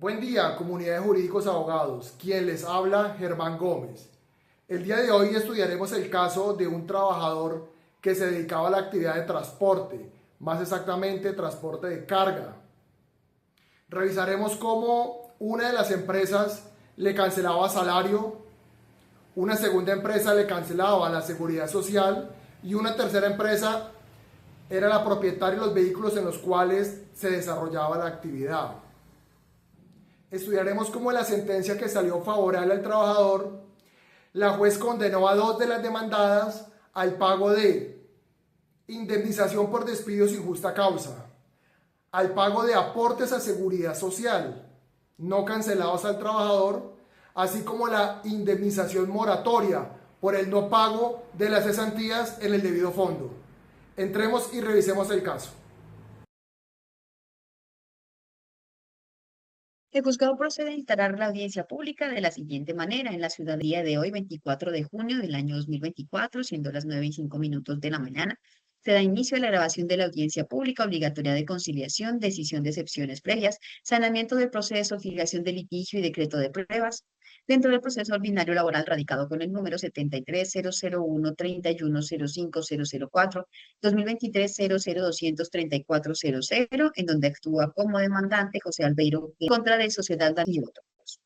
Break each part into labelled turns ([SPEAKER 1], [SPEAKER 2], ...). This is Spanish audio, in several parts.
[SPEAKER 1] Buen día, comunidad de jurídicos abogados. Quien les habla, Germán Gómez. El día de hoy estudiaremos el caso de un trabajador que se dedicaba a la actividad de transporte, más exactamente transporte de carga. Revisaremos cómo una de las empresas le cancelaba salario, una segunda empresa le cancelaba la seguridad social y una tercera empresa era la propietaria de los vehículos en los cuales se desarrollaba la actividad. Estudiaremos cómo en la sentencia que salió favorable al trabajador, la juez condenó a dos de las demandadas al pago de indemnización por despido sin justa causa, al pago de aportes a seguridad social no cancelados al trabajador, así como la indemnización moratoria por el no pago de las cesantías en el debido fondo. Entremos y revisemos el caso.
[SPEAKER 2] El juzgado procede a instalar la audiencia pública de la siguiente manera en la ciudadanía de hoy, 24 de junio del año 2024, siendo las 9:05 de la mañana. Se da inicio a la grabación de la audiencia pública obligatoria de conciliación, decisión de excepciones previas, saneamiento del proceso, fijación de litigio y decreto de pruebas. Dentro del proceso ordinario laboral radicado con el número 73-001-31-05-004, 2023-00-234-00, en donde actúa como demandante José Albeiro en contra de Sociedad y otros.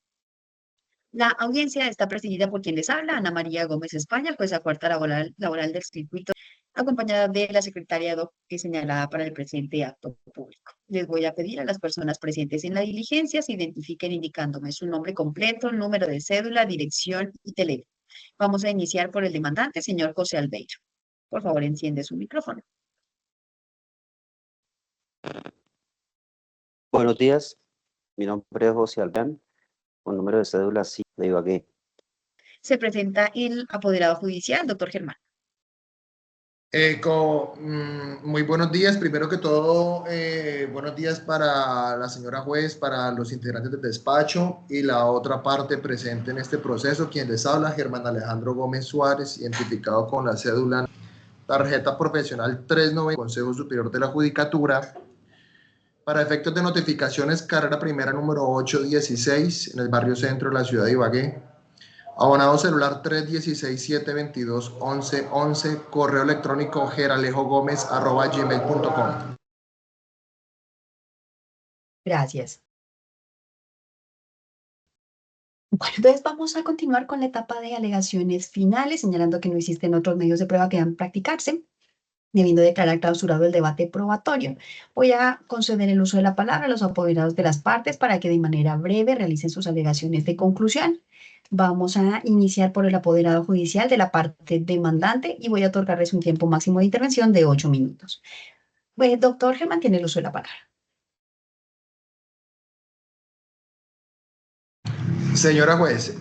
[SPEAKER 2] La audiencia está presidida por quien les habla, Ana María Gómez España, jueza cuarta laboral del circuito, acompañada de la secretaria señalada para el presente acto público. Les voy a pedir a las personas presentes en la diligencia se identifiquen indicándome su nombre completo, número de cédula, dirección y teléfono. Vamos a iniciar por el demandante, señor José Albeiro. Por favor, enciende su micrófono.
[SPEAKER 3] Buenos días, mi nombre es José Albeiro, con número de cédula sí, de Ibagué.
[SPEAKER 2] Se presenta el apoderado judicial, doctor Germán.
[SPEAKER 1] Muy buenos días. Primero que todo, buenos días para la señora juez, para los integrantes del despacho y la otra parte presente en este proceso. Quien les habla, Germán Alejandro Gómez Suárez, identificado con la cédula tarjeta profesional 390, Consejo Superior de la Judicatura. Para efectos de notificaciones, carrera primera número 816 en el barrio centro de la ciudad de Ibagué. Abonado celular 316-722-1111, correo electrónico geralejogomez@gmail.com.
[SPEAKER 2] Gracias. Bueno, entonces vamos a continuar con la etapa de alegaciones finales, señalando que no existen otros medios de prueba que deban practicarse, debiendo declarar clausurado el debate probatorio. Voy a conceder el uso de la palabra a los apoderados de las partes para que de manera breve realicen sus alegaciones de conclusión. Vamos a iniciar por el apoderado judicial de la parte demandante y voy a otorgarles un tiempo máximo de intervención de 8 minutos. Pues, doctor Germán, tiene el uso de la palabra.
[SPEAKER 1] Señora juez,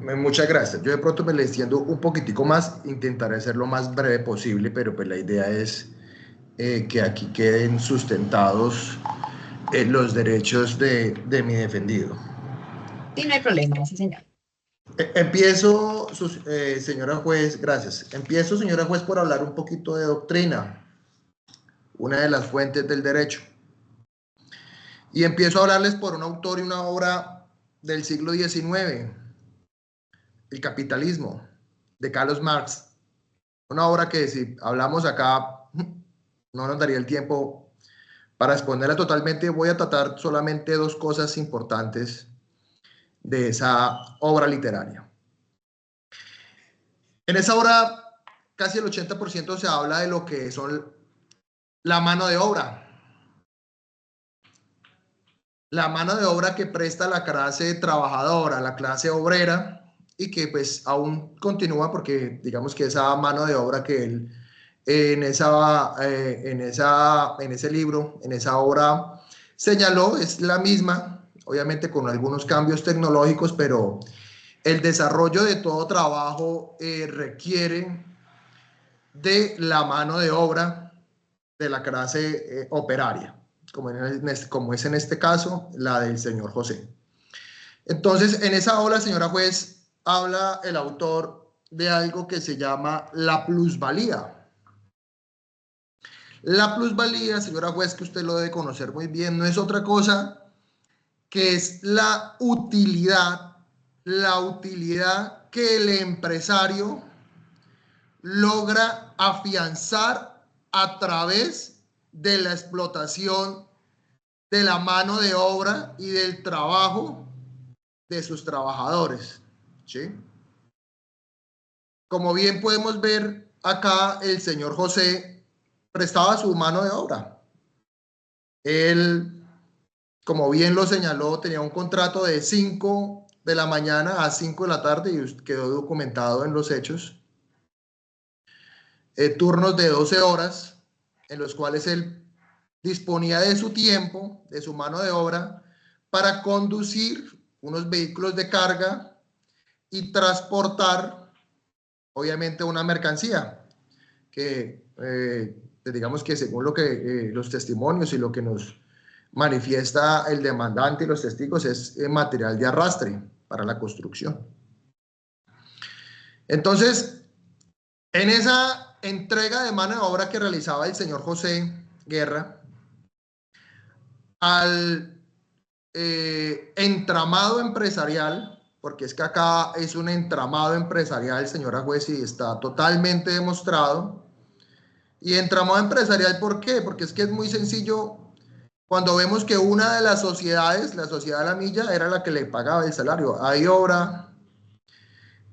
[SPEAKER 1] muchas gracias. Yo de pronto me le extiendo un poquitico más, intentaré ser lo más breve posible, pero pues la idea es que aquí queden sustentados los derechos de mi defendido.
[SPEAKER 2] Sí, no hay problema, sí, señor.
[SPEAKER 1] Empiezo, señora juez, gracias. Empiezo, señora juez, por hablar un poquito de doctrina, una de las fuentes del derecho. Y empiezo a hablarles por un autor y una obra del siglo XIX, El capitalismo, de Carlos Marx. Una obra que si hablamos acá no nos daría el tiempo para exponerla totalmente. Voy a tratar solamente dos cosas importantes de esa obra literaria. En esa obra, casi el 80% se habla de lo que son la mano de obra. La mano de obra que presta la clase trabajadora, la clase obrera, y que pues aún continúa porque digamos que esa mano de obra que él en ese libro, en esa obra señaló, es la misma, obviamente con algunos cambios tecnológicos, pero el desarrollo de todo trabajo requiere de la mano de obra de la clase operaria, como es en este caso la del señor José. Entonces, en esa obra, señora juez, habla el autor de algo que se llama la plusvalía. La plusvalía, señora juez, que usted lo debe conocer muy bien, no es otra cosa que es la utilidad que el empresario logra afianzar a través de la explotación de la mano de obra y del trabajo de sus trabajadores, ¿sí? Como bien podemos ver acá, el señor José prestaba su mano de obra. Él, como bien lo señaló, tenía un contrato de 5 de la mañana a 5 de la tarde y quedó documentado en los hechos. Turnos de 12 horas en los cuales él disponía de su tiempo, de su mano de obra, para conducir unos vehículos de carga y transportar, obviamente, una mercancía que, digamos que según lo que los testimonios y lo que nos manifiesta el demandante y los testigos, es material de arrastre para la construcción. Entonces, en esa entrega de mano de obra que realizaba el señor José Guerra, al entramado empresarial, porque es que acá es un entramado empresarial, señora juez, y está totalmente demostrado. Y entramado empresarial, ¿por qué? Porque es que es muy sencillo. Cuando vemos que una de las sociedades, la sociedad de la milla, era la que le pagaba el salario. Hay obra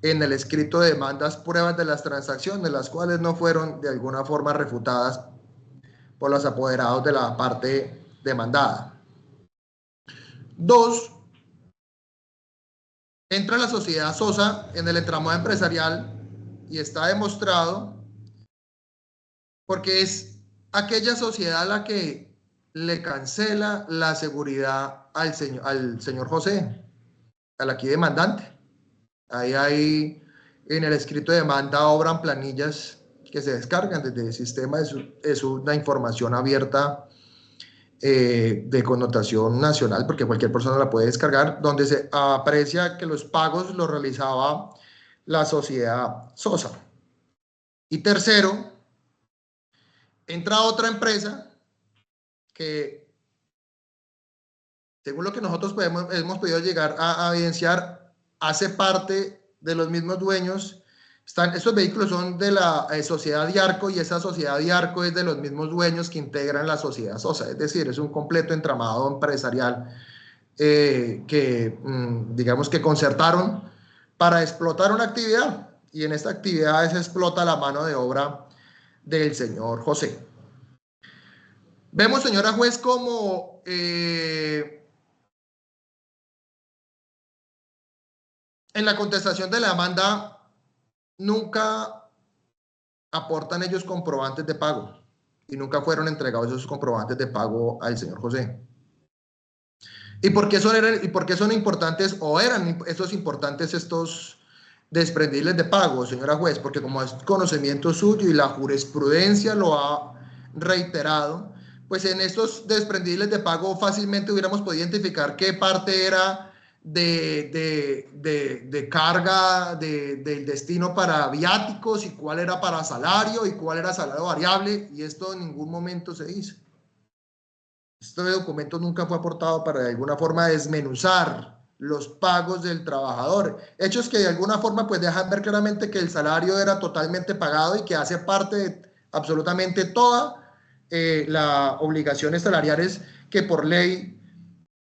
[SPEAKER 1] en el escrito de demandas, pruebas de las transacciones, las cuales no fueron de alguna forma refutadas por los apoderados de la parte demandada. 2, entra la sociedad Sosa en el entramado empresarial y está demostrado porque es aquella sociedad la que le cancela la seguridad al señor José, al aquí demandante. Ahí hay en el escrito de demanda obran planillas que se descargan desde el sistema, es una información abierta de connotación nacional, porque cualquier persona la puede descargar, donde se aprecia que los pagos los realizaba la sociedad Sosa. Y tercero, entra otra empresa que, según lo que nosotros hemos podido llegar a evidenciar, hace parte de los mismos dueños. Estos vehículos son de la sociedad Diarco, y esa sociedad Diarco es de los mismos dueños que integran la sociedad Sosa. Es decir, es un completo entramado empresarial que, digamos que concertaron para explotar una actividad, y en esta actividad se explota la mano de obra del señor José. Vemos, señora juez, como en la contestación de la demanda nunca aportan ellos comprobantes de pago y nunca fueron entregados esos comprobantes de pago al señor José. ¿Y por qué son importantes, o eran estos importantes, estos desprendibles de pago, señora juez? Porque como es conocimiento suyo y la jurisprudencia lo ha reiterado, pues en estos desprendibles de pago fácilmente hubiéramos podido identificar qué parte era de carga del destino para viáticos y cuál era para salario y cuál era salario variable, y esto en ningún momento se hizo. Este documento nunca fue aportado para de alguna forma desmenuzar los pagos del trabajador. Hechos que de alguna forma pues dejan ver claramente que el salario era totalmente pagado y que hace parte de absolutamente todas las obligaciones salariales que por ley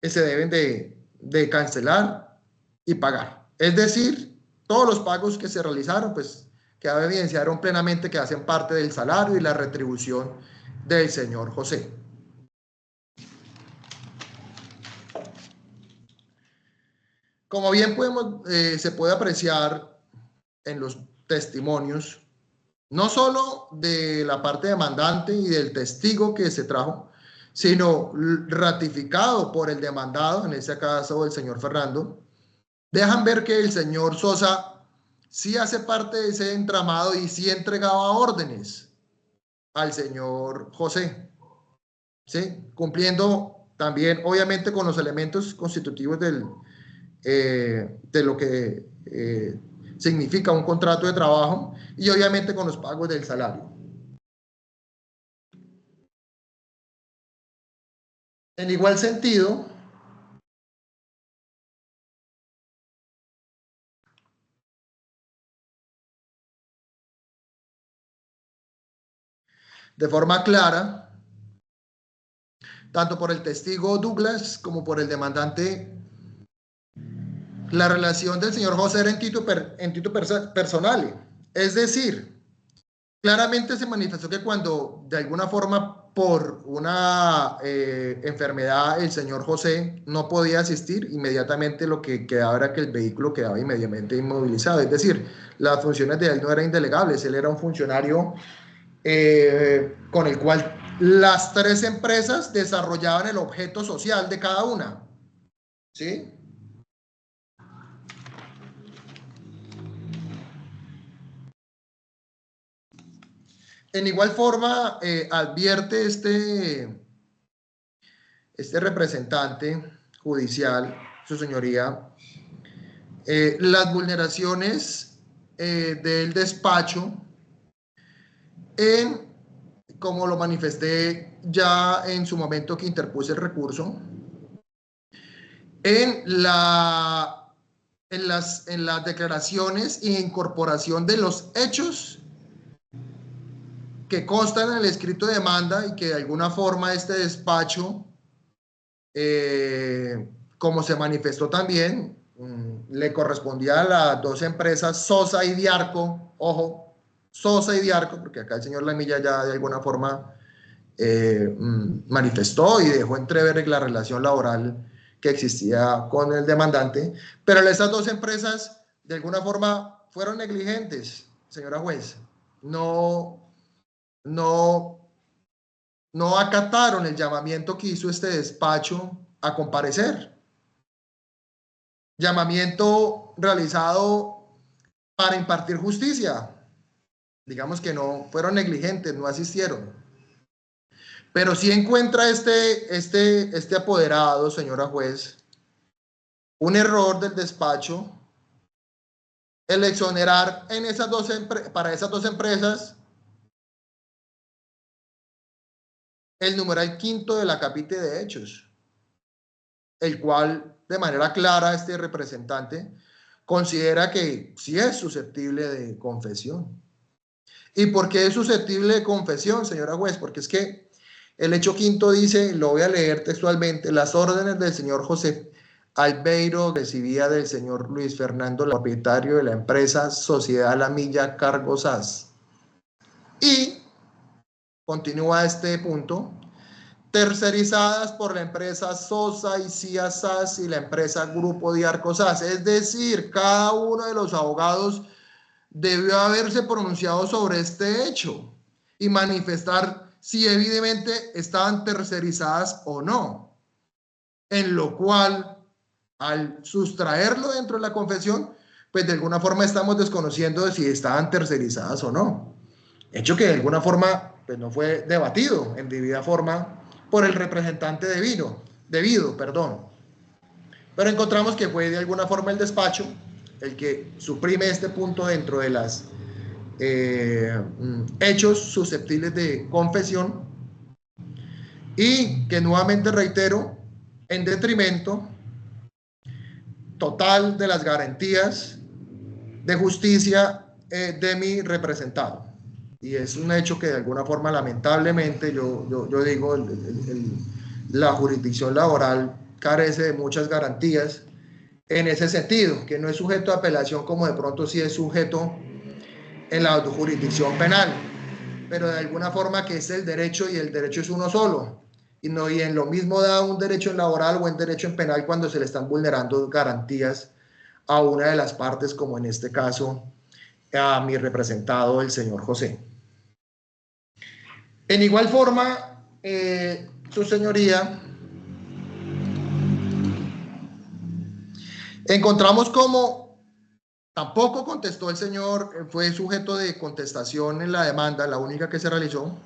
[SPEAKER 1] se deben de cancelar y pagar. Es decir, todos los pagos que se realizaron pues que evidenciaron plenamente que hacen parte del salario y la retribución del señor José. Como bien se puede apreciar en los testimonios, no solo de la parte demandante y del testigo que se trajo, sino ratificado por el demandado, en este caso el señor Fernando, dejan ver que el señor Sosa sí hace parte de ese entramado y sí entregaba órdenes al señor José, ¿sí? Cumpliendo también, obviamente, con los elementos constitutivos de lo que significa un contrato de trabajo y obviamente con los pagos del salario. En igual sentido, de forma clara, tanto por el testigo Douglas como por el demandante, la relación del señor José era en título personal. Es decir, claramente se manifestó que cuando de alguna forma por una enfermedad el señor José no podía asistir, inmediatamente lo que quedaba era que el vehículo quedaba inmediatamente inmovilizado. Es decir, las funciones de él no eran indelegables, él era un funcionario con el cual las tres empresas desarrollaban el objeto social de cada una. ¿Sí? En igual forma, advierte este representante judicial, su señoría, las vulneraciones del despacho como lo manifesté ya en su momento que interpuse el recurso, en las declaraciones e incorporación de los hechos que constan en el escrito de demanda y que de alguna forma este despacho, como se manifestó también, le correspondía a las dos empresas Sosa y Diarco, ojo, Sosa y Diarco, porque acá el señor Lamilla ya de alguna forma manifestó y dejó entrever la relación laboral que existía con el demandante, pero esas dos empresas de alguna forma fueron negligentes, señora juez, no acataron el llamamiento que hizo este despacho a comparecer. Llamamiento realizado para impartir justicia. Digamos que no fueron negligentes, no asistieron. Pero sí encuentra este apoderado, señora juez, un error del despacho, el exonerar para esas dos empresas el numeral quinto de la capite de hechos, el cual de manera clara este representante considera que sí es susceptible de confesión. ¿Y por qué es susceptible de confesión, señora juez? Porque es que el hecho quinto dice, lo voy a leer textualmente, las órdenes del señor José Albeiro recibía del señor Luis Fernando, el propietario de la empresa Sociedad La Milla Cargos SAS. Y continúa este punto, tercerizadas por la empresa Sosa y CIA SAS y la empresa Grupo Diarco SAS. Es decir, cada uno de los abogados debió haberse pronunciado sobre este hecho y manifestar si evidentemente estaban tercerizadas o no, en lo cual al sustraerlo dentro de la confesión, pues de alguna forma estamos desconociendo de si estaban tercerizadas o no, hecho que de alguna forma pues no fue debatido en debida forma por el representante debido, pero encontramos que fue de alguna forma el despacho el que suprime este punto dentro de las hechos susceptibles de confesión y que nuevamente reitero, en detrimento total de las garantías de justicia de mi representado. Y es un hecho que de alguna forma lamentablemente yo digo la jurisdicción laboral carece de muchas garantías en ese sentido, que no es sujeto a apelación como de pronto sí es sujeto en la jurisdicción penal, pero de alguna forma que es el derecho y el derecho es uno solo, y en lo mismo da un derecho en laboral o en derecho en penal cuando se le están vulnerando garantías a una de las partes, como en este caso a mi representado, el señor José. En igual forma, su señoría, encontramos como tampoco contestó el señor, fue sujeto de contestación en la demanda, la única que se realizó,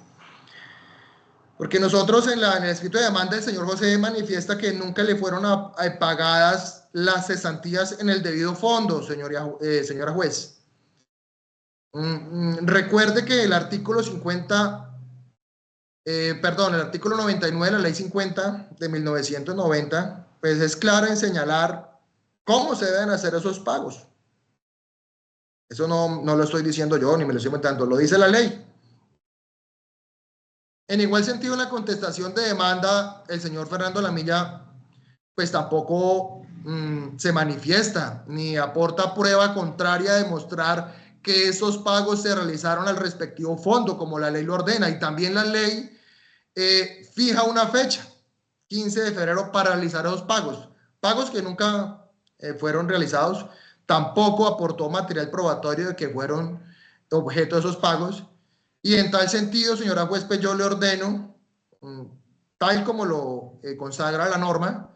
[SPEAKER 1] porque nosotros en el escrito de demanda el señor José manifiesta que nunca le fueron pagadas las cesantías en el debido fondo, señora juez. Recuerde que el artículo 99 de la ley 50 de 1990, pues es clara en señalar cómo se deben hacer esos pagos. Eso no lo estoy diciendo yo, ni me lo estoy inventando, lo dice la ley. En igual sentido, en la contestación de demanda, el señor Fernando Lamilla pues tampoco se manifiesta ni aporta prueba contraria a demostrar que esos pagos se realizaron al respectivo fondo, como la ley lo ordena, y también la ley fija una fecha, 15 de febrero, para realizar esos pagos que nunca fueron realizados. Tampoco aportó material probatorio de que fueron objeto de esos pagos. Y en tal sentido, señora juez, pues yo le ordeno, tal como lo consagra la norma,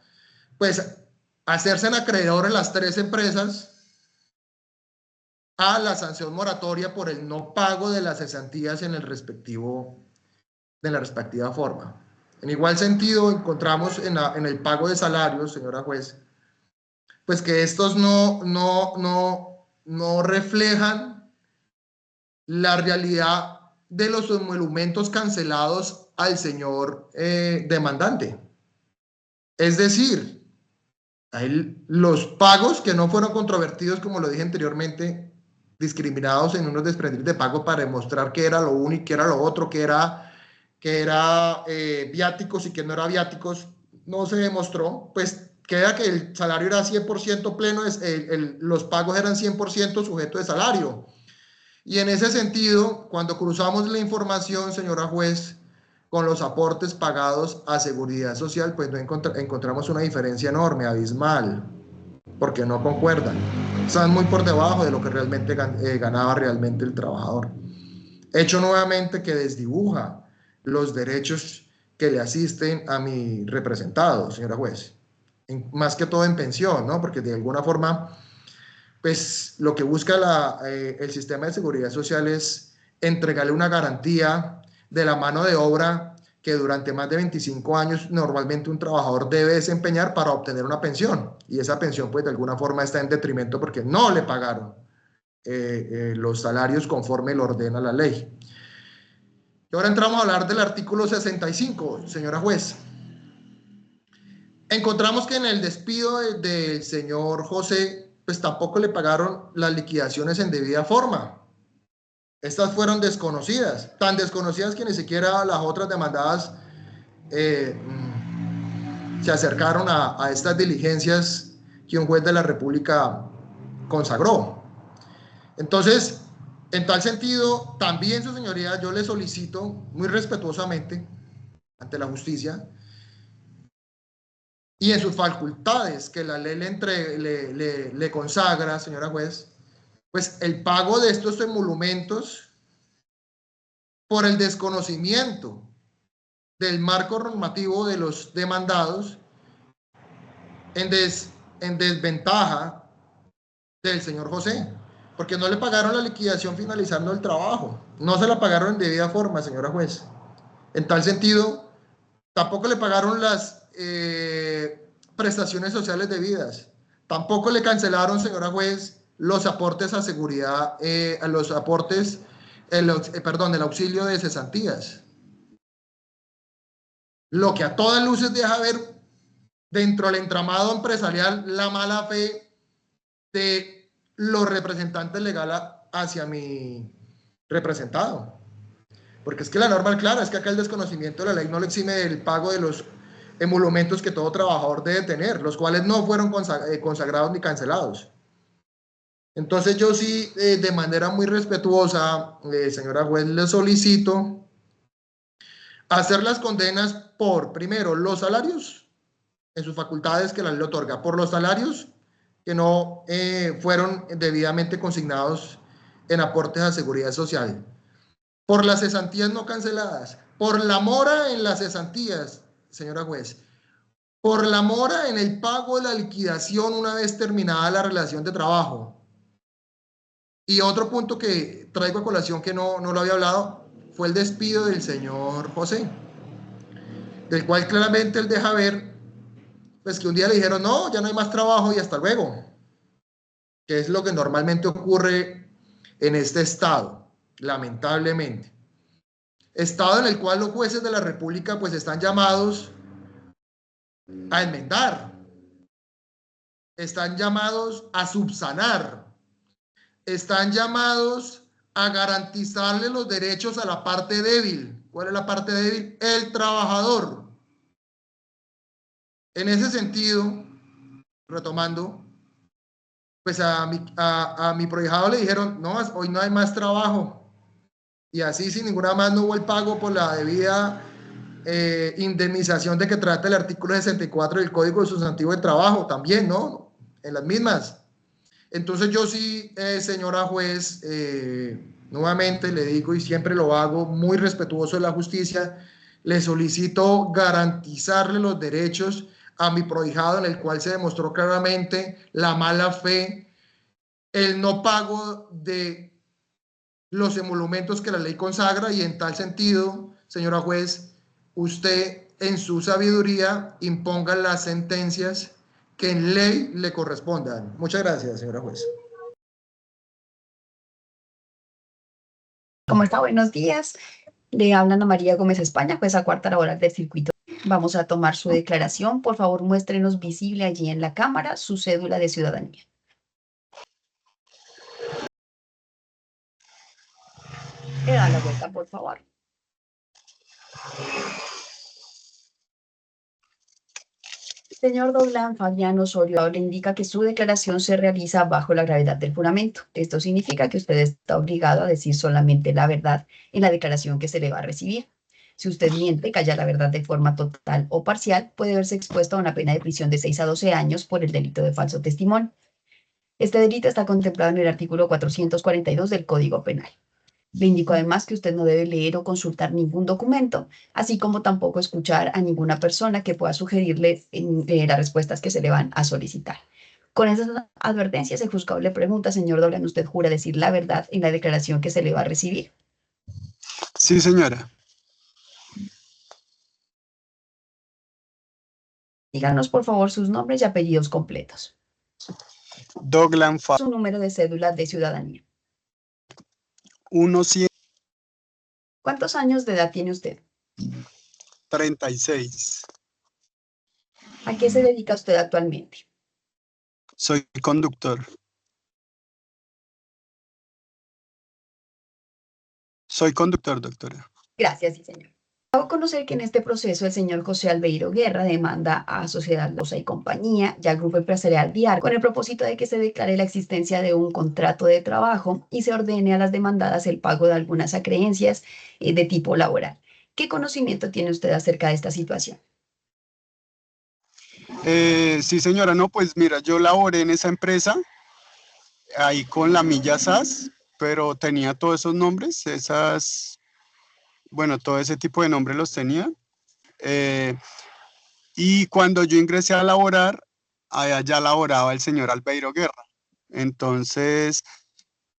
[SPEAKER 1] pues hacerse en acreedores las 3 empresas a la sanción moratoria por el no pago de las cesantías en la respectiva forma. En igual sentido, encontramos en el pago de salarios, señora juez, pues que estos no reflejan la realidad de los emolumentos cancelados al señor demandante. Es decir, los pagos que no fueron controvertidos, como lo dije anteriormente, discriminados en unos desprendidos de pago para demostrar que era lo uno y que era lo otro, que era viáticos y que no era viáticos, no se demostró, pues queda que el salario era 100% pleno, los pagos eran 100% sujetos de salario. Y en ese sentido, cuando cruzamos la información, señora juez, con los aportes pagados a Seguridad Social, pues no encontramos una diferencia enorme, abismal, porque no concuerdan. Están muy por debajo de lo que realmente ganaba realmente el trabajador. Hecho nuevamente que desdibuja los derechos que le asisten a mi representado, señora juez. Más que todo en pensión, ¿no? Porque de alguna forma, pues lo que busca el sistema de seguridad social es entregarle una garantía de la mano de obra que durante más de 25 años normalmente un trabajador debe desempeñar para obtener una pensión. Y esa pensión, pues de alguna forma está en detrimento porque no le pagaron los salarios conforme lo ordena la ley. Y ahora entramos a hablar del artículo 65, señora juez. Encontramos que en el despido del señor José, pues tampoco le pagaron las liquidaciones en debida forma. Estas fueron desconocidas, tan desconocidas que ni siquiera las otras demandadas se acercaron a estas diligencias que un juez de la República consagró. Entonces, en tal sentido, también, su señoría, yo le solicito muy respetuosamente ante la justicia y en sus facultades que la ley le consagra, señora juez, pues el pago de estos emolumentos por el desconocimiento del marco normativo de los demandados en desventaja del señor José, porque no le pagaron la liquidación finalizando el trabajo, no se la pagaron en debida forma, señora juez. En tal sentido, tampoco le pagaron las prestaciones sociales debidas, tampoco le cancelaron, señora juez, los aportes a seguridad, los aportes, el auxilio de cesantías. Lo que a todas luces deja ver dentro del entramado empresarial la mala fe de los representantes legales hacia mi representado. Porque es que la norma clara es que acá el desconocimiento de la ley no le exime del pago de los emolumentos que todo trabajador debe tener, los cuales no fueron consagrados ni cancelados. Entonces yo sí, de manera muy respetuosa, señora juez, le solicito hacer las condenas por, primero, los salarios en sus facultades que la ley le otorga, por los salarios que no fueron debidamente consignados en aportes a seguridad social, por las cesantías no canceladas, por la mora en las cesantías, señora juez, por la mora en el pago de la liquidación una vez terminada la relación de trabajo. Y otro punto que traigo a colación que no lo había hablado fue el despido del señor José, del cual claramente él deja ver pues que un día le dijeron, no, ya no hay más trabajo y hasta luego, que es lo que normalmente ocurre en este estado, lamentablemente. Estado en el cual los jueces de la República pues están llamados a enmendar, están llamados a subsanar, están llamados a garantizarle los derechos a la parte débil. ¿Cuál es la parte débil? El trabajador. En ese sentido, retomando, pues a mi prohijado le dijeron, no, hoy no hay más trabajo. Y así sin ninguna más no hubo el pago por la debida indemnización de que trata el artículo 64 del Código Sustantivo de Trabajo también, ¿no? En las mismas. Entonces yo sí, señora juez, nuevamente le digo y siempre lo hago, muy respetuoso de la justicia, le solicito garantizarle los derechos a mi prohijado, en el cual se demostró claramente la mala fe, el no pago de los emolumentos que la ley consagra, y en tal sentido, señora juez, usted en su sabiduría imponga las sentencias que en ley le correspondan. Muchas gracias, señora juez.
[SPEAKER 2] ¿Cómo está? Buenos días. Le habla Ana María Gómez España, jueza cuarta laboral del circuito. Vamos a tomar su declaración. Por favor, muéstrenos visible allí en la cámara su cédula de ciudadanía. Le da la vuelta, por favor. Señor Douglas Fabián Osorio, le indica que su declaración se realiza bajo la gravedad del juramento. Esto significa que usted está obligado a decir solamente la verdad en la declaración que se le va a recibir. Si usted miente, calla la verdad de forma total o parcial, puede verse expuesto a una pena de prisión de 6 a 12 años por el delito de falso testimonio. Este delito está contemplado en el artículo 442 del Código Penal. Le indico además que usted no debe leer o consultar ningún documento, así como tampoco escuchar a ninguna persona que pueda sugerirle las respuestas que se le van a solicitar. Con esas advertencias, el juzgado le pregunta, señor Dolan, ¿usted jura decir la verdad en la declaración que se le va a recibir?
[SPEAKER 4] Sí, señora.
[SPEAKER 2] Díganos, por favor, sus nombres y apellidos completos.
[SPEAKER 4] Douglas
[SPEAKER 2] Su número de cédula de ciudadanía.
[SPEAKER 4] 136.
[SPEAKER 2] ¿Cuántos años de edad tiene usted? ¿A qué se dedica usted actualmente?
[SPEAKER 4] Soy conductor. Soy conductor, doctora.
[SPEAKER 2] Gracias, sí, señor. Hago conocer que en este proceso el señor José Albeiro Guerra demanda a Sociedad Loza y Compañía y al Grupo Empresarial Viar con el propósito de que se declare la existencia de un contrato de trabajo y se ordene a las demandadas el pago de algunas acreencias de tipo laboral. ¿Qué conocimiento tiene usted acerca de esta situación?
[SPEAKER 4] Sí, señora, no, pues mira, yo laboré en esa empresa, ahí con la milla SAS, pero tenía todos esos nombres, bueno, todo ese tipo de nombres los tenía. Y cuando yo ingresé a laborar, allá ya laboraba el señor Albeiro Guerra. Entonces,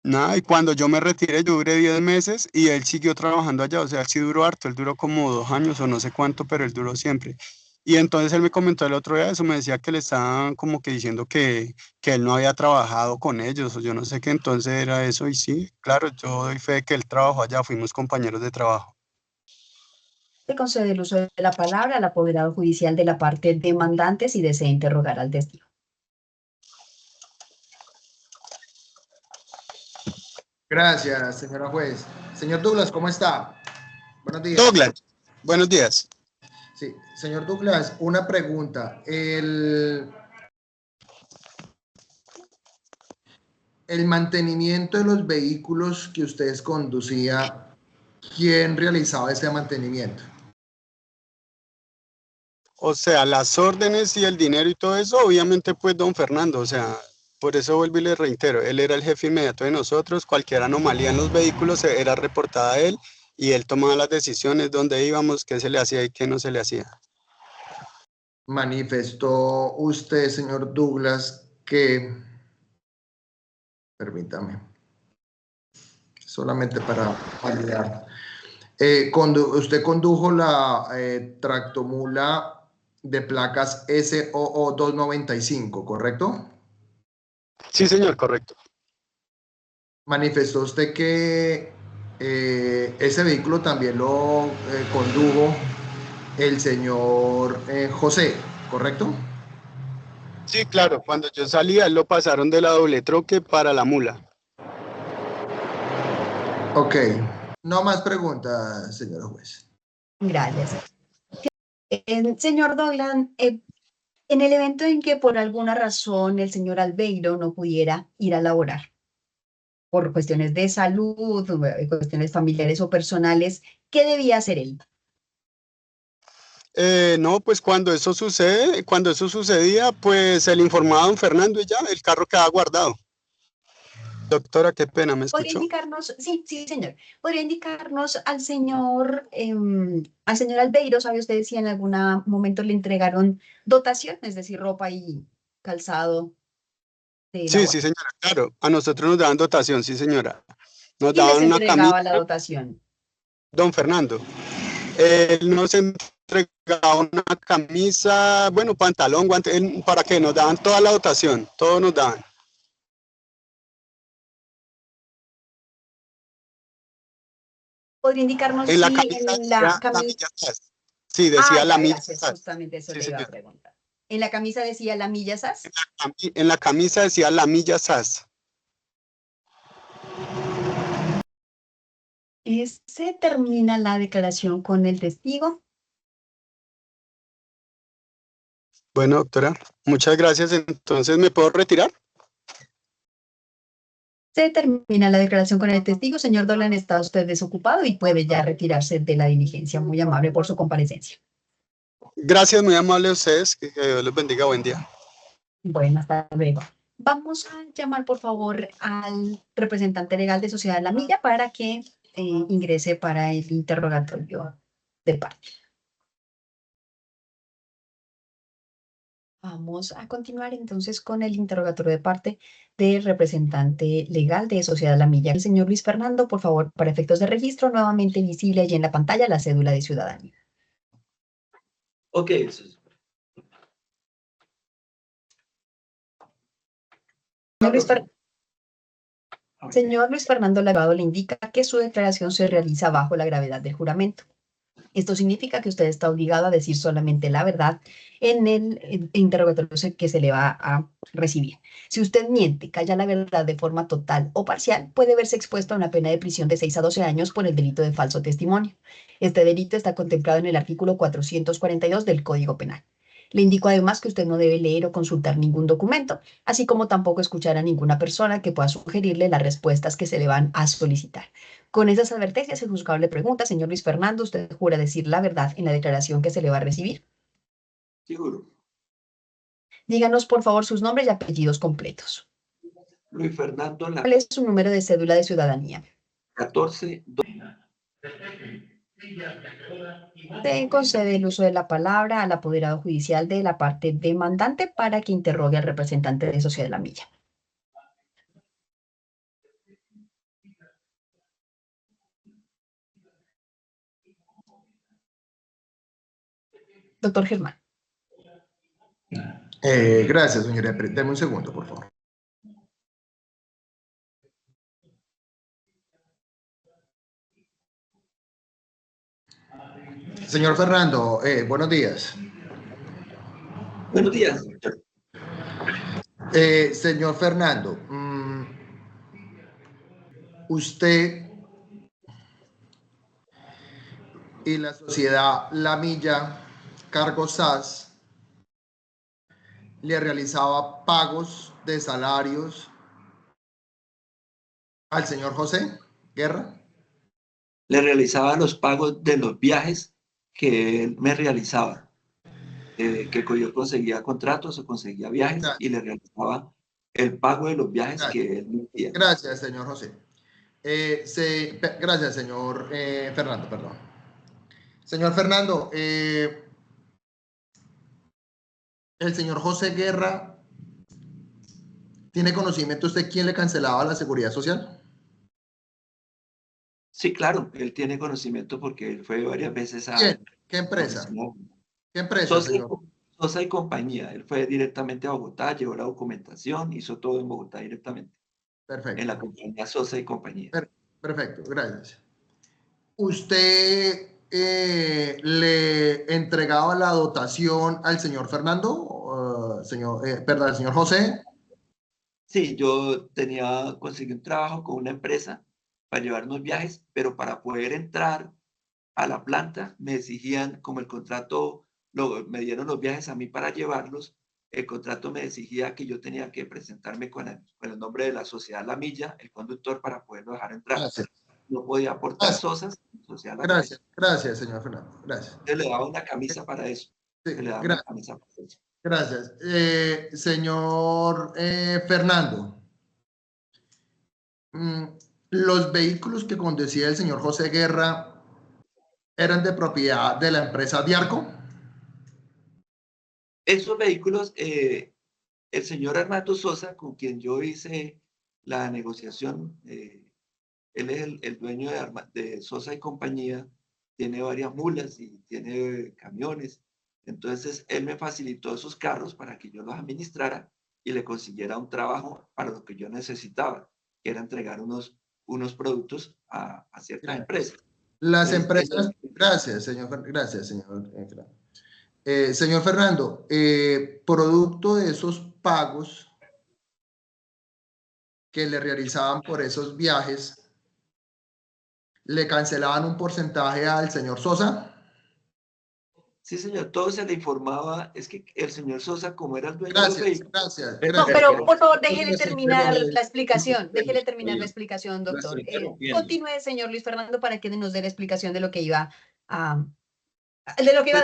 [SPEAKER 4] nada, y cuando yo me retiré, yo duré 10 meses y él siguió trabajando allá, o sea, él sí duró harto, él duró como 2 años o no sé cuánto, pero él duró siempre. Y entonces él me comentó el otro día eso, me decía que le estaban como que diciendo que él no había trabajado con ellos, o yo no sé qué entonces era eso, y sí, claro, yo doy fe de que él trabajó allá, fuimos compañeros de trabajo.
[SPEAKER 2] Se concede el uso de la palabra al apoderado judicial de la parte demandante si desea interrogar al testigo.
[SPEAKER 1] Gracias, señora juez. Señor Douglas, ¿cómo está? Buenos días.
[SPEAKER 4] Douglas, buenos días.
[SPEAKER 1] Sí, señor Douglas, una pregunta. El mantenimiento de los vehículos que ustedes conducía, ¿quién realizaba ese mantenimiento?
[SPEAKER 4] O sea, las órdenes y el dinero y todo eso, obviamente pues don Fernando, o sea, por eso vuelvo y le reitero, él era el jefe inmediato de nosotros, cualquier anomalía en los vehículos era reportada a él y él tomaba las decisiones dónde íbamos, qué se le hacía y qué no se le hacía.
[SPEAKER 1] Manifestó usted, señor Douglas, que, permítame, solamente para validar, usted condujo la tractomula de placas SOO 295, ¿correcto?
[SPEAKER 4] Sí, señor, correcto.
[SPEAKER 1] Manifestó usted que ese vehículo también lo condujo el señor José, ¿correcto?
[SPEAKER 4] Sí, claro, cuando yo salía, él lo pasaron de la doble troque para la mula.
[SPEAKER 1] Ok. No más preguntas, señora juez.
[SPEAKER 2] Gracias. Señor Douglas, en el evento en que por alguna razón el señor Albeiro no pudiera ir a laborar, por cuestiones de salud, cuestiones familiares o personales, ¿qué debía hacer él?
[SPEAKER 4] No, pues cuando eso sucedía, pues se le informaba a don Fernando y ya, el carro quedaba guardado. Doctora, qué pena, ¿me
[SPEAKER 2] ¿Podría
[SPEAKER 4] escuchó?
[SPEAKER 2] indicarnos, sí, señor, podría indicarnos al señor Albeiro, sabe usted si en algún momento le entregaron dotación, es decir, ropa y calzado de
[SPEAKER 4] Sí,
[SPEAKER 2] labor?
[SPEAKER 4] sí, señora, claro. A nosotros nos daban dotación, sí, señora. Nos
[SPEAKER 2] ¿Y les
[SPEAKER 4] daban una camisa,
[SPEAKER 2] entregaba la dotación?
[SPEAKER 4] don Fernando. Él nos entregaba una camisa, bueno, pantalón, guante, para que nos daban toda la dotación, todo nos daban.
[SPEAKER 2] ¿Podría indicarnos
[SPEAKER 4] En la
[SPEAKER 2] si
[SPEAKER 4] camisa
[SPEAKER 2] en
[SPEAKER 4] decía
[SPEAKER 2] la
[SPEAKER 4] la
[SPEAKER 2] camisa...
[SPEAKER 4] milla SAS. Sí,
[SPEAKER 2] Ah,
[SPEAKER 4] decía la
[SPEAKER 2] ya,
[SPEAKER 4] milla
[SPEAKER 2] gracias,
[SPEAKER 4] SAS.
[SPEAKER 2] justamente eso
[SPEAKER 4] Sí,
[SPEAKER 2] le iba a
[SPEAKER 4] señor.
[SPEAKER 2] preguntar. ¿En la camisa decía la milla SAS?
[SPEAKER 4] En la camisa decía la milla SAS.
[SPEAKER 2] Se termina la declaración con el testigo.
[SPEAKER 4] Bueno, doctora, muchas gracias. Entonces, ¿me puedo retirar?
[SPEAKER 2] Se termina la declaración con el testigo. Señor Dolan, está usted desocupado y puede ya retirarse de la diligencia. Muy amable por su comparecencia.
[SPEAKER 4] Gracias, muy amable a ustedes. Que Dios les bendiga. Buen día.
[SPEAKER 2] Bueno, hasta luego. Vamos a llamar, por favor, al representante legal de Sociedad La Milla para que ingrese para el interrogatorio de parte. Vamos a continuar entonces con el interrogatorio de parte del representante legal de Sociedad La Milla. El señor Luis Fernando, por favor, para efectos de registro, nuevamente visible allí en la pantalla la cédula de ciudadanía.
[SPEAKER 5] Ok.
[SPEAKER 2] Señor Luis Fernando, el abogado le indica que su declaración se realiza bajo la gravedad del juramento. Esto significa que usted está obligado a decir solamente la verdad en el interrogatorio que se le va a recibir. Si usted miente, calla la verdad de forma total o parcial, puede verse expuesto a una pena de prisión de 6 a 12 años por el delito de falso testimonio. Este delito está contemplado en el artículo 442 del Código Penal. Le indico además que usted no debe leer o consultar ningún documento, así como tampoco escuchar a ninguna persona que pueda sugerirle las respuestas que se le van a solicitar. Con esas advertencias, el juzgado le pregunta, señor Luis Fernando, ¿usted jura decir la verdad en la declaración que se le va a recibir?
[SPEAKER 5] Sí, juro.
[SPEAKER 2] Díganos, por favor, sus nombres y apellidos completos.
[SPEAKER 5] Luis Fernando, la
[SPEAKER 2] ¿Cuál es su número de cédula de ciudadanía?
[SPEAKER 5] 14.
[SPEAKER 2] Se concede el uso de la palabra al apoderado judicial de la parte demandante para que interrogue al representante de Sociedad de la Milla. Doctor Germán.
[SPEAKER 1] Gracias, señora. Deme un segundo, por favor. Señor Fernando, buenos días.
[SPEAKER 5] Buenos días.
[SPEAKER 1] Señor Fernando, usted y la sociedad La Milla Cargo SAS le realizaba pagos de salarios al señor José Guerra.
[SPEAKER 5] Le realizaba los pagos de los viajes que él me realizaba. Que yo conseguía contratos o conseguía viajes y le realizaba el pago de los viajes que él me hacía.
[SPEAKER 1] Gracias, señor José. Gracias, señor Fernando, perdón. Señor Fernando, el señor José Guerra, ¿tiene conocimiento usted quién le cancelaba la seguridad social?
[SPEAKER 5] Sí, claro, él tiene conocimiento porque él fue varias veces a
[SPEAKER 1] ¿Quién? ¿Qué
[SPEAKER 5] la
[SPEAKER 1] empresa?
[SPEAKER 5] oficina.
[SPEAKER 1] ¿Qué empresa, señor?
[SPEAKER 5] Sosa y compañía. Él fue directamente a Bogotá, llevó la documentación, hizo todo en Bogotá directamente.
[SPEAKER 1] Perfecto.
[SPEAKER 5] En la compañía Sosa y compañía.
[SPEAKER 1] Perfecto, gracias. ¿Usted le entregaba la dotación al señor Fernando? Perdón, al señor José.
[SPEAKER 5] Sí, yo conseguí un trabajo con una empresa para llevar unos viajes, pero para poder entrar a la planta me exigían, como el contrato, me dieron los viajes a mí para llevarlos, el contrato me exigía que yo tenía que presentarme con el nombre de la sociedad La Milla, el conductor, para poderlo dejar entrar.
[SPEAKER 1] Gracias.
[SPEAKER 5] No podía aportar
[SPEAKER 1] Gracias.
[SPEAKER 5] Sosas, sociedad La
[SPEAKER 1] Gracias,
[SPEAKER 5] Milla.
[SPEAKER 1] gracias, señor Fernando. Gracias.
[SPEAKER 5] Se le daba una camisa para eso.
[SPEAKER 1] Sí,
[SPEAKER 5] Se le daba una
[SPEAKER 1] gracias.
[SPEAKER 5] camisa para eso.
[SPEAKER 1] Gracias. Señor Fernando, los vehículos que conducía el señor José Guerra eran de propiedad de la empresa Diarco.
[SPEAKER 5] Esos vehículos, el señor Armando Sosa, con quien yo hice la negociación, él es el dueño de Sosa y compañía, tiene varias mulas y tiene camiones. Entonces, él me facilitó esos carros para que yo los administrara y le consiguiera un trabajo para lo que yo necesitaba, que era entregar unos productos a ciertas empresas.
[SPEAKER 1] Las empresas, gracias, señor Fernando. Señor Fernando, producto de esos pagos que le realizaban por esos viajes, ¿le cancelaban un porcentaje al señor Sosa?
[SPEAKER 5] Sí, señor, todo se le informaba. Es que el señor Sosa, como era el dueño
[SPEAKER 1] Gracias,
[SPEAKER 5] de los vehículos.
[SPEAKER 1] gracias.
[SPEAKER 6] No, pero por favor, déjele terminar
[SPEAKER 1] Pero-
[SPEAKER 6] la explicación. Déjele terminar la explicación, doctor. Continúe, señor Luis Fernando, para que nos dé la explicación de lo que iba a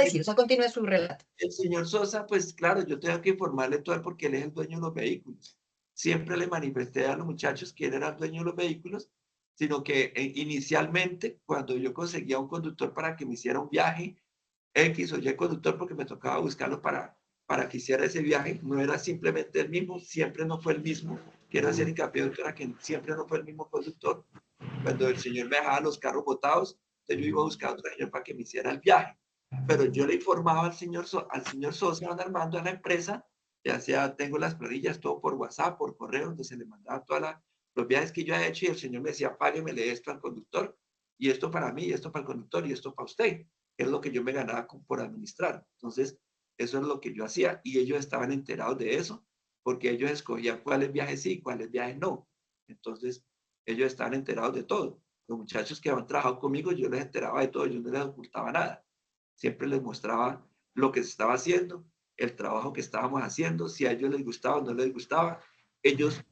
[SPEAKER 6] decir. O sea, continúe su relato.
[SPEAKER 5] El señor Sosa, pues claro, yo tengo que informarle todo él porque él es el dueño de los vehículos. Siempre le manifesté a los muchachos que él era el dueño de los vehículos, sino que inicialmente, cuando yo conseguía un conductor para que me hiciera un viaje, X o Y conductor, porque me tocaba buscarlo para que hiciera ese viaje, no era simplemente el mismo, siempre no fue el mismo. Quiero hacer hincapié, doctora, que siempre no fue el mismo conductor. Cuando el señor me dejaba los carros botados, entonces yo iba a buscar a otro señor para que me hiciera el viaje. Pero yo le informaba al señor Sosa, don Armando, a la empresa, ya sea, tengo las planillas, todo por WhatsApp, por correo, donde se le mandaba todos los viajes que yo había hecho, y el señor me decía, páguemele esto al conductor, y esto para mí, y esto para el conductor, y esto para usted, que es lo que yo me ganaba por administrar. Entonces, eso es lo que yo hacía, y ellos estaban enterados de eso, porque ellos escogían cuáles viajes sí y cuáles viajes no. Entonces, ellos estaban enterados de todo. Los muchachos que habían trabajado conmigo, yo les enteraba de todo, yo no les ocultaba nada. Siempre les mostraba lo que se estaba haciendo, el trabajo que estábamos haciendo, si a ellos les gustaba o no les gustaba. Ellos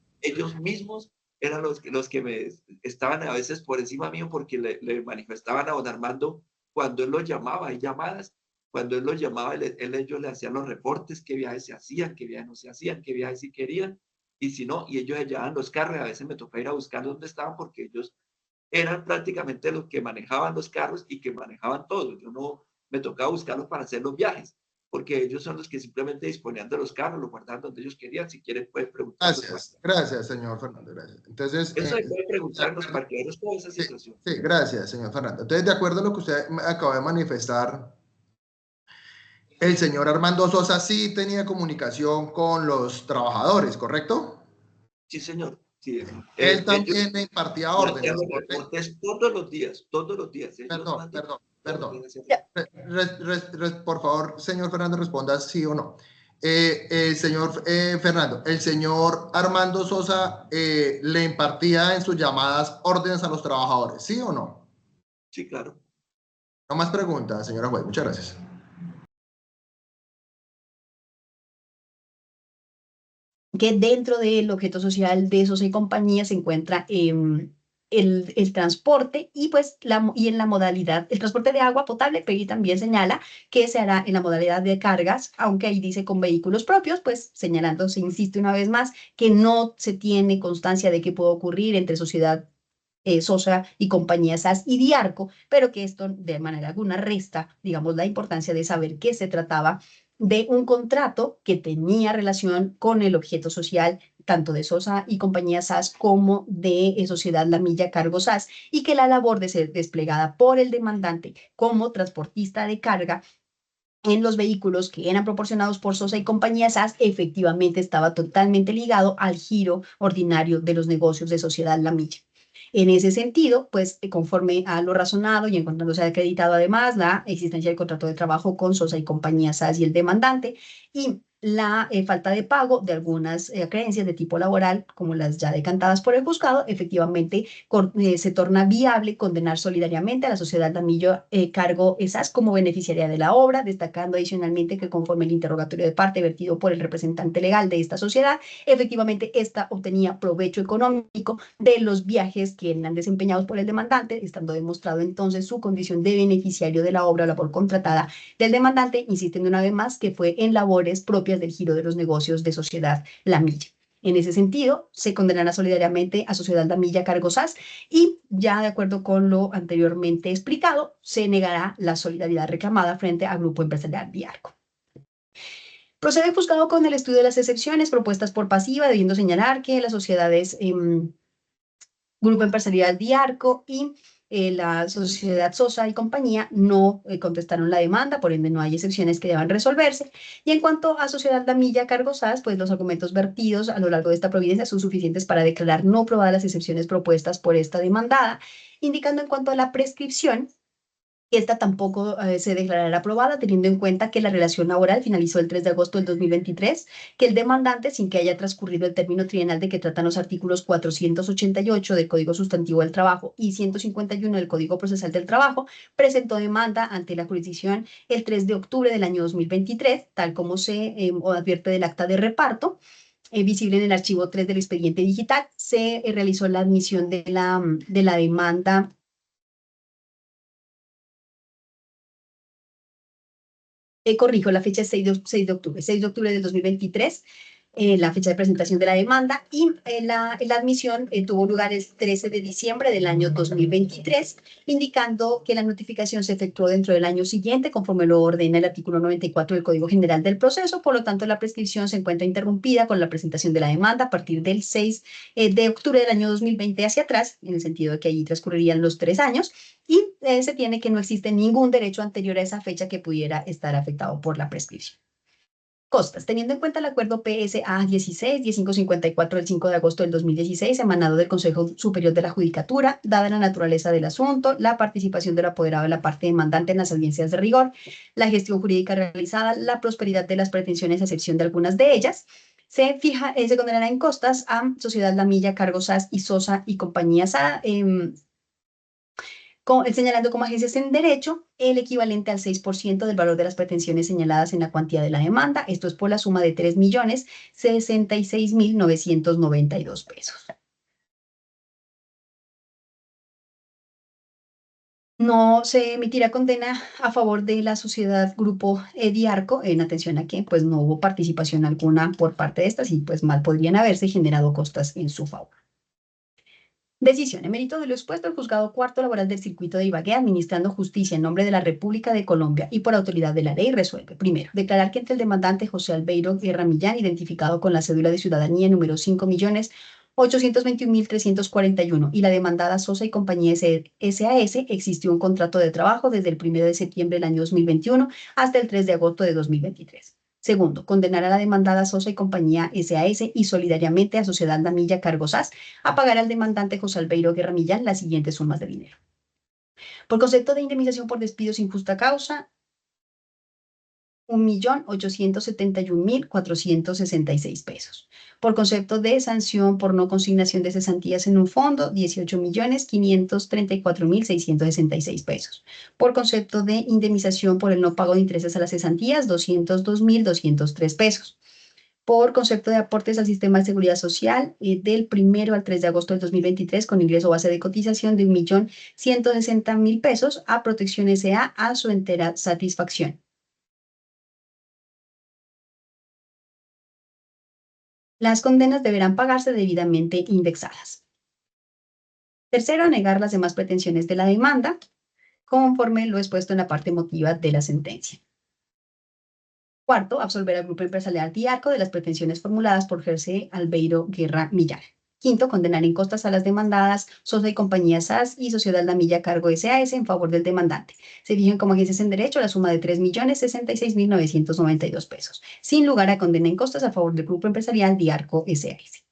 [SPEAKER 5] mismos eran los que me estaban a veces por encima mío porque le manifestaban a don Armando cuando él los llamaba, hay llamadas, cuando él los llamaba, ellos le hacían los reportes, qué viajes se hacían, qué viajes no se hacían, qué viajes sí querían, y si no, y ellos llevaban los carros, y a veces me tocaba ir a buscar dónde estaban porque ellos eran prácticamente los que manejaban los carros y que manejaban todo. Yo no me tocaba buscarlos para hacer los viajes, porque ellos son los que simplemente disponían de los carros, los guardaban donde ellos querían. Si quieren, pueden preguntar.
[SPEAKER 1] Gracias, señor Fernando. Gracias. Entonces,
[SPEAKER 5] eso se puede preguntar los parqueros toda esa situación.
[SPEAKER 1] Sí, gracias, señor Fernando. Entonces, de acuerdo a lo que usted acaba de manifestar, el señor Armando Sosa sí tenía comunicación con los trabajadores, ¿correcto?
[SPEAKER 5] Sí, señor. Sí,
[SPEAKER 1] él también me impartía órdenes.
[SPEAKER 5] Todos los días.
[SPEAKER 1] Perdón. Por favor, señor Fernando, responda sí o no. Señor Fernando, ¿el señor Armando Sosa le impartía en sus llamadas órdenes a los trabajadores, sí o no?
[SPEAKER 5] Sí, claro.
[SPEAKER 1] No más preguntas, señora juez. Muchas gracias.
[SPEAKER 6] Que dentro del objeto social de Sosa y compañía se encuentra el transporte y pues en la modalidad, el transporte de agua potable, pero también señala que se hará en la modalidad de cargas, aunque ahí dice con vehículos propios, pues señalando, se insiste una vez más, que no se tiene constancia de que pueda ocurrir entre sociedad Sosa y compañía SAS y Diarco, pero que esto de manera alguna resta, digamos, la importancia de saber que se trataba de un contrato que tenía relación con el objeto social tanto de Sosa y compañía SAS como de Sociedad La Milla Cargo SAS, y que la labor de ser desplegada por el demandante como transportista de carga en los vehículos que eran proporcionados por Sosa y compañía SAS efectivamente estaba totalmente ligado al giro ordinario de los negocios de Sociedad La Milla. En ese sentido, pues conforme a lo razonado y encontrándose acreditado además la existencia del contrato de trabajo con Sosa y compañía SAS y el demandante, y la falta de pago de algunas creencias de tipo laboral, como las ya decantadas por el juzgado, efectivamente se torna viable condenar solidariamente a la sociedad Damillo Cargo SAS como beneficiaria de la obra, destacando adicionalmente que conforme el interrogatorio de parte vertido por el representante legal de esta sociedad, efectivamente esta obtenía provecho económico de los viajes que eran desempeñados por el demandante, estando demostrado entonces su condición de beneficiario de la obra o labor contratada del demandante, insistiendo una vez más que fue en labores propias del giro de los negocios de Sociedad La Milla. En ese sentido, se condenará solidariamente a Sociedad La Milla Cargo SAS y, ya de acuerdo con lo anteriormente explicado, se negará la solidaridad reclamada frente al Grupo Empresarial Diarco. Procede el juzgado con el estudio de las excepciones propuestas por pasiva, debiendo señalar que las sociedades Grupo Empresarial Diarco y la sociedad Sosa y compañía no contestaron la demanda, por ende no hay excepciones que deban resolverse. Y en cuanto a Sociedad Damilla Cargo SAS, pues los argumentos vertidos a lo largo de esta providencia son suficientes para declarar no probadas las excepciones propuestas por esta demandada, indicando en cuanto a la prescripción, esta tampoco se declarará aprobada, teniendo en cuenta que la relación laboral finalizó el 3 de agosto del 2023, que el demandante, sin que haya transcurrido el término trienal de que tratan los artículos 488 del Código Sustantivo del Trabajo y 151 del Código Procesal del Trabajo, presentó demanda ante la jurisdicción el 3 de octubre del año 2023, tal como se advierte del acta de reparto. Visible en el archivo 3 del expediente digital, se realizó la admisión de la demanda corrijo, la fecha es 6 de octubre del 2023, la fecha de presentación de la demanda, y la admisión tuvo lugar el 13 de diciembre del año 2023, indicando que la notificación se efectuó dentro del año siguiente, conforme lo ordena el artículo 94 del Código General del Proceso. Por lo tanto, la prescripción se encuentra interrumpida con la presentación de la demanda a partir del 6 de octubre del año 2020 hacia atrás, en el sentido de que allí transcurrirían los 3 años, y se tiene que no existe ningún derecho anterior a esa fecha que pudiera estar afectado por la prescripción. Costas. Teniendo en cuenta el acuerdo PSA 16-1554 del 5 de agosto del 2016, emanado del Consejo Superior de la Judicatura, dada la naturaleza del asunto, la participación del apoderado de la parte demandante en las audiencias de rigor, la gestión jurídica realizada, la prosperidad de las pretensiones a excepción de algunas de ellas, se condenará en costas a Sociedad La Milla, Cargo SAS y Sosa y compañía señalando como agencias en derecho el equivalente al 6% del valor de las pretensiones señaladas en la cuantía de la demanda. Esto es por la suma de 3.066.992 pesos. No se emitirá condena a favor de la sociedad Grupo Diarco, en atención a que pues, no hubo participación alguna por parte de estas y pues mal podrían haberse generado costas en su favor. Decisión. En mérito de lo expuesto, el Juzgado Cuarto Laboral del Circuito de Ibagué, administrando justicia en nombre de la República de Colombia y por autoridad de la ley, resuelve. Primero, declarar que entre el demandante José Albeiro Guerra Millán, identificado con la cédula de ciudadanía número 5.821.341, y la demandada Sosa y compañía SAS, existió un contrato de trabajo desde el 1 de septiembre del año 2021 hasta el 3 de agosto de 2023. Segundo, condenar a la demandada Sosa y compañía SAS y solidariamente a Sociedad Damilla Cargo SAS a pagar al demandante José Albeiro Guerra Millán las siguientes sumas de dinero. Por concepto de indemnización por despido sin justa causa, 1.871.466 pesos. Por concepto de sanción por no consignación de cesantías en un fondo, 18.534.666 pesos. Por concepto de indemnización por el no pago de intereses a las cesantías, 202.203 pesos. Por concepto de aportes al sistema de seguridad social, del 1 al 3 de agosto del 2023, con ingreso base de cotización de 1.160.000 pesos a Protección S.A. a su entera satisfacción. Las condenas deberán pagarse debidamente indexadas. Tercero, negar las demás pretensiones de la demanda, conforme lo expuesto en la parte emotiva de la sentencia. Cuarto, absolver al Grupo Empresarial Diarco de las pretensiones formuladas por José Albeiro Guerra Millán. Quinto, condenar en costas a las demandadas Sosa y compañía SAS y Sociedad La Milla Cargo SAS en favor del demandante. Se fijan como agencias en derecho la suma de 3.066.992 pesos, sin lugar a condena en costas a favor del Grupo Empresarial Diarco SAS.